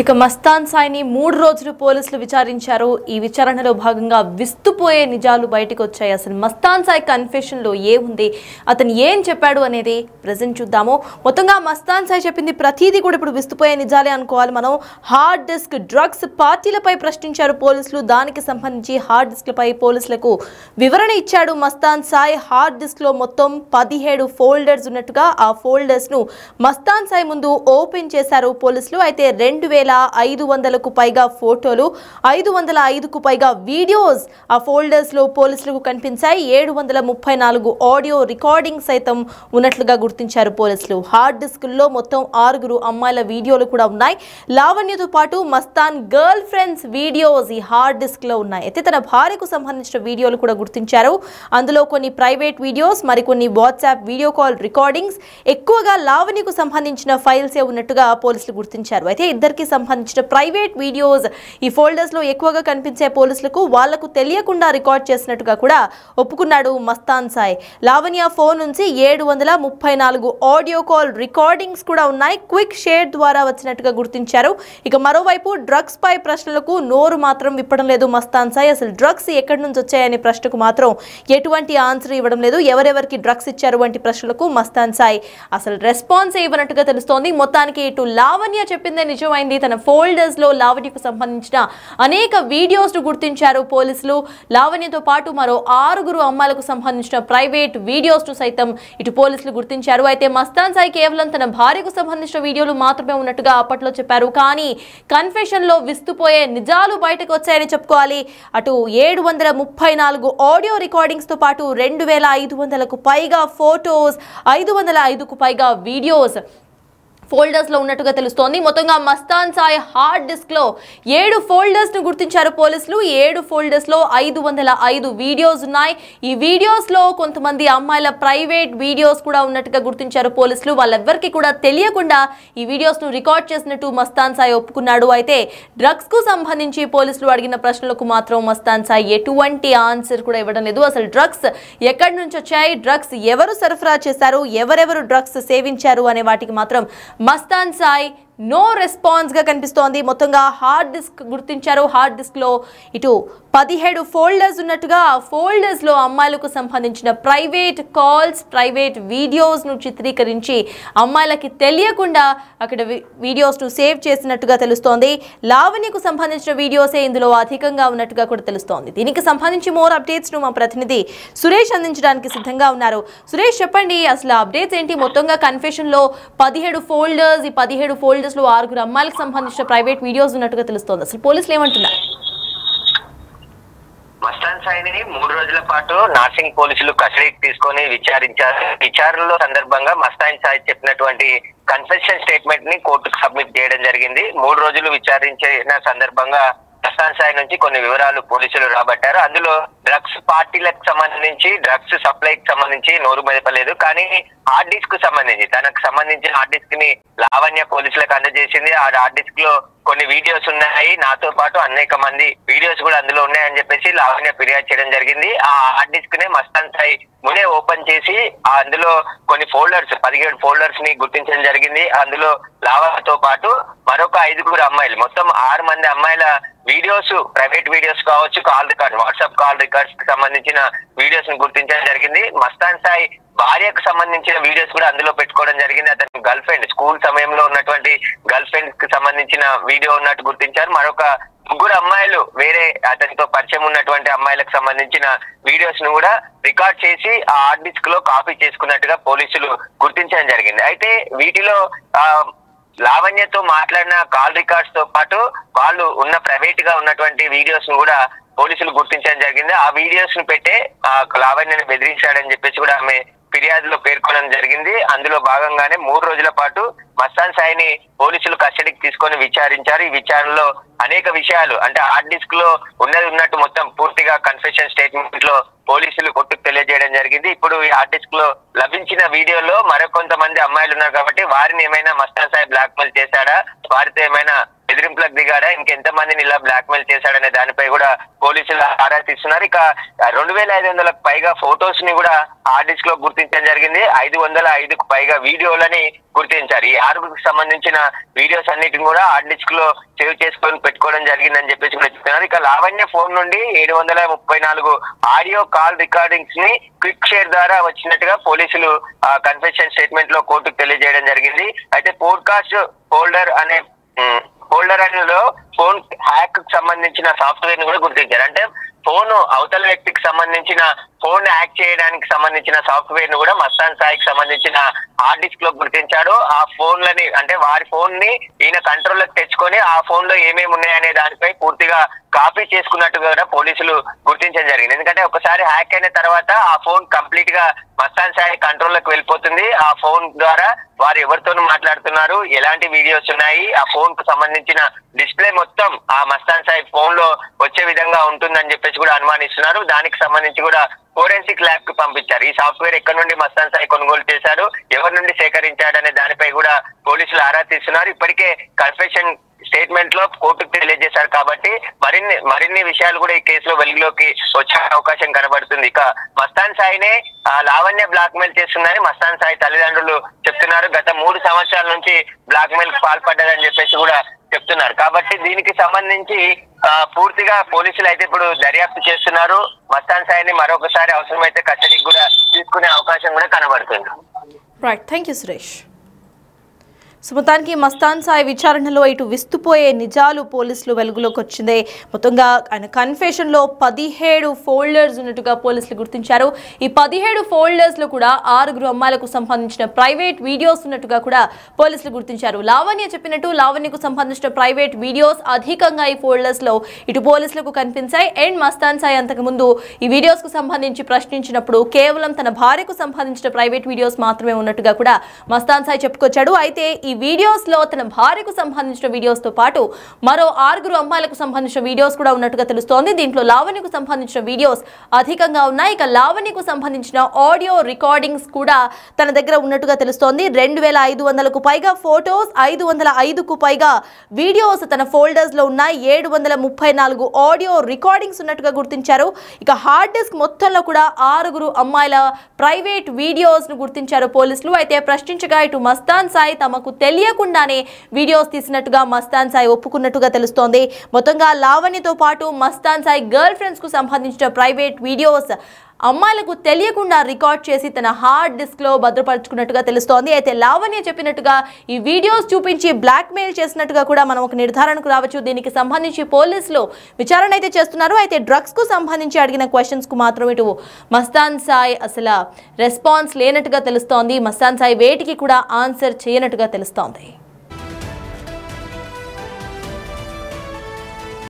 ఇక మస్తాన్ సాయిని 3 రోజులు పోలీసులు విచారించారు. ఈ విచారణలో భాగంగా విస్తుపోయే నిజాలు బయటకు వచ్చాయి. అసలు మస్తాన్ సాయి కన్ఫెషన్ లో ఏముంది, అతను ఏం చెప్పాడు అనేది ప్రెజెంట్ చూద్దాము. మొత్తంగా మస్తాన్ సాయి చెప్పింది ప్రతిదీ కూడా ఇప్పుడు విస్తుపోయే నిజాలే అనుకోవాలి మనం. హార్డ్ డిస్క్ డ్రగ్స్ పార్టీలపై ప్రశ్నించారు పోలీసులు. దానికి సంబంధించి హార్డ్ డిస్క్లపై పోలీసులకు వివరణ ఇచ్చాడు మస్తాన్ సాయి. హార్డ్ డిస్క్ లో మొత్తం 17 ఫోల్డర్స్ ఉన్నట్టుగా ఆ ఫోల్డర్స్ ను మస్తాన్ సాయి ముందు ఓపెన్ చేశారు పోలీసులు. అయితే 2500కు పైగా ఫోటోలు, 505కు పైగా వీడియోస్ ఆ ఫోల్డర్స్ లో పోలీసులకు కనిపించాయి. 734 ఆడియో రికార్డింగ్ సైతం ఉన్నట్లుగా గుర్తించారు పోలీసులు. హార్డ్ డిస్కుల్లో మొత్తం 6 అమ్మాయిల వీడియోలు కూడా ఉన్నాయి. లావణ్యతో పాటు మస్తాన్ గర్ల్ ఫ్రెండ్స్ వీడియోస్ ఈ హార్డ్ డిస్క్ లో ఉన్నాయి. అయితే తన భార్యకు సంబంధించిన వీడియోలు కూడా గుర్తించారు. అందులో కొన్ని ప్రైవేట్ వీడియోస్, మరికొన్ని వాట్సాప్ వీడియో కాల్ రికార్డింగ్స్, ఎక్కువగా లావణ్యకు సంబంధించిన ఫైల్సే ఉన్నట్టుగా పోలీసులు గుర్తించారు. అయితే ఇద్దరికి సంబంధించిన ప్రైవేట్ వీడియోస్ ఈ ఫోల్డర్స్ లో ఎక్కువగా కనిపించే పోలీసులకు వాళ్లకు తెలియకుండా రికార్డ్ చేసినట్టుగా కూడా ఒప్పుకున్నాడు మస్తాన్ సాయి. లావణ్య ఫోన్ నుంచి 734 ఆడియో కాల్ రికార్డింగ్స్ కూడా ఉన్నాయి. క్విక్ షేర్ ద్వారా వచ్చినట్టుగా గుర్తించారు. ఇక మరోవైపు డ్రగ్స్ పై ప్రశ్నలకు నోరు మాత్రం విప్పడం లేదు మస్తాన్ సాయి. అసలు డ్రగ్స్ ఎక్కడి నుంచి వచ్చాయనే ప్రశ్నకు మాత్రం ఎటువంటి ఆన్సర్ ఇవ్వడం లేదు. ఎవరెవరికి డ్రగ్స్ ఇచ్చారు వంటి ప్రశ్నలకు మస్తాన్ సాయి అసలు రెస్పాన్స్ ఇవ్వనట్టుగా తెలుస్తోంది. మొత్తానికి ఇటు లావణ్య చెప్పిందే నిజమైంది. తన ఫోల్డర్స్ లో లావణ్యకు సంబంధించిన అనేక వీడియోస్ ను గుర్తించారు పోలీసులు. లావణ్యతో పాటు మరో 6 అమ్మాయిలకు సంబంధించిన ప్రైవేట్ వీడియోస్ ను సైతం ఇటు పోలీసులు గుర్తించారు. అయితే మస్తాన్ సాయి కేవలం తన భార్యకు సంబంధించిన వీడియోలు మాత్రమే ఉన్నట్టుగా అప్పట్లో చెప్పారు. కానీ కన్ఫెషన్ లో విస్తుపోయే నిజాలు బయటకు వచ్చాయని చెప్పుకోవాలి. అటు 734 ఆడియో రికార్డింగ్స్ తో పాటు 2500కు పైగా ఫోటోస్, 505కు పైగా వీడియోస్ ఫోల్డర్స్ లో ఉన్నట్టుగా తెలుస్తోంది. మొత్తంగా మస్తాన్ సాయి హార్డ్ డిస్క్ లో 7 ఫోల్డర్స్ ను గుర్తించారు పోలీసులు. 7 ఫోల్డర్స్ లో 505 వీడియోస్ ఉన్నాయి. ఈ వీడియోస్ లో కొంతమంది అమ్మాయిల ప్రైవేట్ వీడియోస్ కూడా ఉన్నట్టుగా గుర్తించారు పోలీసులు. వాళ్ళెవ్వరికి కూడా తెలియకుండా ఈ వీడియోస్ ను రికార్డ్ చేసినట్టు మస్తాన్ సాయి ఒప్పుకున్నాడు. అయితే డ్రగ్స్ కు సంబంధించి పోలీసులు అడిగిన ప్రశ్నలకు మాత్రం మస్తాన్ సాయి ఎటువంటి ఆన్సర్ కూడా ఇవ్వడం లేదు. అసలు డ్రగ్స్ ఎక్కడి నుంచి వచ్చాయి, డ్రగ్స్ ఎవరు సరఫరా చేశారు, ఎవరెవరు డ్రగ్స్ సేవించారు అనే వాటికి మాత్రం మస్తాన్ సాయి నో రెస్పాన్స్ గా కనిపిస్తోంది. మొత్తంగా హార్డ్ డిస్క్ గుర్తించారు. హార్డ్ డిస్క్ లో ఇటు 17 ఫోల్డర్స్ ఉన్నట్టుగా ఆ ఫోల్డర్స్ లో అమ్మాయిలకు సంబంధించిన ప్రైవేట్ కాల్స్, ప్రైవేట్ వీడియోస్ ను చిత్రీకరించి అమ్మాయిలకి తెలియకుండా అక్కడ వీడియోస్ ను సేవ్ చేసినట్టుగా తెలుస్తోంది. లావణ్యకు సంబంధించిన వీడియోసే ఇందులో అధికంగా ఉన్నట్టుగా కూడా తెలుస్తోంది. దీనికి సంబంధించి మోర్ అప్డేట్స్ ను మా ప్రతినిధి సురేష్ అందించడానికి సిద్ధంగా ఉన్నారు. సురేష్, చెప్పండి అసలు అప్డేట్స్ ఏంటి? మొత్తంగా కన్ఫెషన్ లో 17 ఫోల్డర్స్, ఈ 17 ఫోల్డర్స్ లో 6 అమ్మాయిలకు సంబంధించిన ప్రైవేట్ వీడియోస్ ఉన్నట్టుగా తెలుస్తోంది. అసలు పోలీసులు ఏమంటున్నారు? మస్తాన్ సాయిని 3 రోజుల పాటు నార్సింగ్ పోలీసులు కస్టడీకి తీసుకొని విచారించారు. విచారణలో సందర్భంగా మస్తాన్ సాయి చెప్పినటువంటి కన్ఫెషన్ స్టేట్మెంట్ ని కోర్టుకు సబ్మిట్ చేయడం జరిగింది. 3 రోజులు విచారించిన సందర్భంగా మస్తాన్ సాయి నుంచి కొన్ని వివరాలు పోలీసులు రాబట్టారు. అందులో డ్రగ్స్ పార్టీలకు సంబంధించి, డ్రగ్స్ సప్లైకి సంబంధించి నోరు మెదపలేదు. కానీ హార్డ్ డిస్క్ కు సంబంధించి, తనకు సంబంధించిన హార్డ్ డిస్క్ ని లావణ్య పోలీసులకు అందజేసింది. ఆ హార్డ్ డిస్క్ లో కొన్ని వీడియోస్ ఉన్నాయి, నాతో పాటు అనేక మంది వీడియోస్ కూడా అందులో ఉన్నాయని చెప్పేసి లావణ్య ఫిర్యాదు చేయడం జరిగింది. ఆ హార్డ్ డిస్క్ నే మస్తాన్ సాయి ముందే ఓపెన్ చేసి అందులో కొన్ని ఫోల్డర్స్, 17 ఫోల్డర్స్ ని గుర్తించడం జరిగింది. అందులో లావణ్యతో పాటు మరొక 5 అమ్మాయిలు, మొత్తం 6 మంది అమ్మాయిల వీడియోస్, ప్రైవేట్ వీడియోస్ కావచ్చు, call record, WhatsApp call records కి సంబంధించిన వీడియోస్ ని గుర్తించడం జరిగింది. మస్తాన్ సాయి భార్యకు సంబంధించిన వీడియోస్ కూడా అందులో పెట్టుకోవడం జరిగింది. అతని గర్ల్ ఫ్రెండ్, స్కూల్ సమయంలో ఉన్నటువంటి గర్ల్ ఫ్రెండ్ కి సంబంధించిన వీడియో ఉన్నట్టు గుర్తించారు. మరొక 3 అమ్మాయిలు, వేరే అతనితో పరిచయం ఉన్నటువంటి అమ్మాయిలకు సంబంధించిన వీడియోస్ ను కూడా రికార్డ్ చేసి ఆ హార్డ్ డిస్క్ లో కాపీ చేసుకున్నట్టుగా పోలీసులు గుర్తించడం జరిగింది. అయితే వీటిలో లావణ్యతో మాట్లాడిన కాల్ రికార్డ్స్ తో పాటు వాళ్ళు ఉన్న ప్రైవేట్ గా ఉన్నటువంటి వీడియోస్ ను కూడా పోలీసులు గుర్తించడం జరిగింది. ఆ వీడియోస్ ను పెట్టే లావణ్యని బెదిరించాడని చెప్పేసి కూడా ఆమె ఫిర్యాదులో పేర్కొనడం జరిగింది. అందులో భాగంగానే 3 రోజుల పాటు మస్తాన్ సాయిని పోలీసులు కస్టడీకి తీసుకొని విచారించారు. ఈ విచారణలో అనేక విషయాలు, అంటే హార్డ్ డిస్క్ లో ఉన్నట్టు మొత్తం పూర్తిగా కన్ఫెషన్ స్టేట్మెంట్ లో పోలీసులు కోర్టుకు తెలియజేయడం జరిగింది. ఇప్పుడు ఈ హార్డ్ డిస్క్ లో లభించిన వీడియోలో మరికొంతమంది అమ్మాయిలు ఉన్నారు కాబట్టి వారిని ఏమైనా మస్తాన్ సాయి బ్లాక్ మెయిల్ చేశాడా, వారితో ఏమైనా బెదిరింపులకు దిగాడా, ఇంకెంత మందిని ఇలా బ్లాక్ మెయిల్ చేశాడనే దానిపై కూడా పోలీసులు ఆరా తీస్తున్నారు. ఇక 2500కు పైగా ఫొటోస్ ని కూడా హార్డ్ డిస్క్ లో గుర్తించడం జరిగింది. 505కు పైగా వీడియోలని గుర్తించారు. ఈ 6కు సంబంధించిన వీడియోస్ అన్నిటిని కూడా హార్డ్ డిస్క్ లో సేవ్ చేసుకొని పెట్టుకోవడం జరిగిందని చెప్పేసి కూడా చెప్తున్నారు. ఇక లావణ్య ఫోన్ నుండి 734 ఆడియో కాల్ రికార్డింగ్స్ ని క్విక్ షేర్ ద్వారా వచ్చినట్టుగా పోలీసులు కన్ఫెషన్ స్టేట్మెంట్ లో కోర్టుకు తెలియజేయడం జరిగింది. అయితే పోడ్కాస్ట్ హోల్డర్ లో ఫోన్ హ్యాక్ కు సంబంధించిన సాఫ్ట్వేర్ ని కూడా గుర్తించారు. అంటే ఫోన్ అవతల వ్యక్తికి సంబంధించిన ఫోన్ హ్యాక్ చేయడానికి సంబంధించిన సాఫ్ట్వేర్ ను కూడా మస్తాన్ సాయికి సంబంధించిన హార్డ్ డిస్క్ లో గుర్తించాడు. ఆ ఫోన్లని అంటే వారి ఫోన్ ని ఈయన కంట్రోల్ లోకి తెచ్చుకొని ఆ ఫోన్ లో ఏమేమి ఉన్నాయనే దానిపై పూర్తిగా కాపీ చేసుకున్నట్టుగా కూడా పోలీసులు గుర్తించడం జరిగింది. ఎందుకంటే ఒకసారి హ్యాక్ అయిన తర్వాత ఆ ఫోన్ కంప్లీట్ గా మస్తాన్ సాయి కంట్రోల్ లోకి వెళ్ళిపోతుంది. ఆ ఫోన్ ద్వారా వారు ఎవరితోనూ మాట్లాడుతున్నారు, ఎలాంటి వీడియోస్ ఉన్నాయి, ఆ ఫోన్ కు సంబంధించిన డిస్ప్లే మొత్తం ఆ మస్తాన్ సాయి ఫోన్ లో వచ్చే విధంగా ఉంటుందని చెప్పేసి కూడా అనుమానిస్తున్నారు. దానికి సంబంధించి కూడా ఫోరెన్సిక్ ల్యాబ్ కు పంపించారు. ఈ సాఫ్ట్వేర్ ఎక్కడి నుండి మస్తాన్ సాయి కొనుగోలు చేశారు, ఎవరి నుండి సేకరించాడనే దానిపై కూడా పోలీసులు ఆరా తీస్తున్నారు. ఇప్పటికే కన్ఫెషన్ స్టేట్మెంట్ లో కోర్టుకు తెలియజేశారు కాబట్టి మరిన్ని విషయాలు కూడా ఈ కేసులో వెలుగులోకి వచ్చే అవకాశం కనబడుతుంది. ఇక మస్తాన్ సాయినే లావణ్య బ్లాక్ మెయిల్ చేస్తుందని మస్తాన్ సాయి తల్లిదండ్రులు చెప్తున్నారు. గత 3 సంవత్సరాల నుంచి బ్లాక్ మెయిల్ కు పాల్పడ్డారని చెప్పేసి కూడా చెప్తున్నారు. కాబట్టి దీనికి సంబంధించి పూర్తిగా పోలీసులు అయితే ఇప్పుడు దర్యాప్తు చేస్తున్నారు. మస్తాన్ సాయిని మరొకసారి అవసరమైతే కస్టడీకి కూడా తీసుకునే అవకాశం కూడా కనబడుతుంది. Right, thank you Suresh. మొత్తానికి మస్తాన్ సాయి విచారణలో ఇటు విస్తుపోయే నిజాలు పోలీసులు వెలుగులోకి వచ్చింది. మొత్తంగా ఆయన కన్ఫెషన్లో 17 ఫోల్డర్స్ ఉన్నట్టుగా పోలీసులు గుర్తించారు. ఈ 17 ఫోల్డర్స్లో కూడా 6 అమ్మాయిలకు సంబంధించిన ప్రైవేట్ వీడియోస్ ఉన్నట్టుగా కూడా పోలీసులు గుర్తించారు. లావణ్య చెప్పినట్టు లావణ్యకు సంబంధించిన ప్రైవేట్ వీడియోస్ అధికంగా ఈ ఫోల్డర్స్లో ఇటు పోలీసులకు కనిపించాయి. అండ్ మస్తాన్ సాయి అంతకుముందు ఈ వీడియోస్కు సంబంధించి ప్రశ్నించినప్పుడు కేవలం తన భార్యకు సంబంధించిన ప్రైవేట్ వీడియోస్ మాత్రమే ఉన్నట్టుగా కూడా మస్తాన్ సాయి చెప్పుకొచ్చాడు. అయితే ఈ వీడియోస్ లో తన భార్యకు సంబంధించిన వీడియోస్ తో పాటు మరో 6 అమ్మాయిలకు సంబంధించిన వీడియోస్ కూడా ఉన్నట్టుగా తెలుస్తోంది. దీంట్లో లావణ్యకు సంబంధించిన వీడియోస్ అధికంగా ఉన్నాయి. ఇక లావణ్యకు సంబంధించిన ఆడియో రికార్డింగ్స్ కూడా తన దగ్గర ఉన్నట్టుగా తెలుస్తోంది. 2500కు పైగా ఫోటోస్, 505కు పైగా వీడియోస్ తన ఫోల్డర్స్ లో ఉన్నాయి. 734 ఆడియో రికార్డింగ్స్ ఉన్నట్టుగా గుర్తించారు. ఇక హార్డ్ డిస్క్ మొత్తంలో కూడా 6 అమ్మాయిల ప్రైవేట్ వీడియోస్ ను గుర్తించారు పోలీసులు. అయితే ప్రశ్నించగా ఇటు మస్తాన్ సాయి తమకు తెలియకుండానే వీడియోస్ తీసినట్టుగా మస్తాన్ సాయి ఒప్పుకున్నట్టుగా తెలుస్తోంది. మొత్తంగా లావణ్యతో పాటు మస్తాన్ సాయి గర్ల్ ఫ్రెండ్స్ కు సంబంధించిన ప్రైవేట్ వీడియోస్ అమ్మాయిలకు తెలియకుండా రికార్డ్ చేసి తన హార్డ్ డిస్క్ లో భద్రపరుచుకున్నట్టుగా తెలుస్తోంది. అయితే లావణ్య చెప్పినట్టుగా ఈ వీడియోస్ చూపించి బ్లాక్ మెయిల్ చేసినట్టుగా కూడా మనం ఒక నిర్ధారణకు రావచ్చు. దీనికి సంబంధించి పోలీసులు విచారణ అయితే చేస్తున్నారు. అయితే డ్రగ్స్ కు సంబంధించి అడిగిన క్వశ్చన్స్ కు మాత్రం ఇటు మస్తాన్ సాయి అసలు రెస్పాన్స్ లేనట్టుగా తెలుస్తోంది. మస్తాన్ సాయి వేటికి కూడా ఆన్సర్ చేయనట్టుగా తెలుస్తోంది.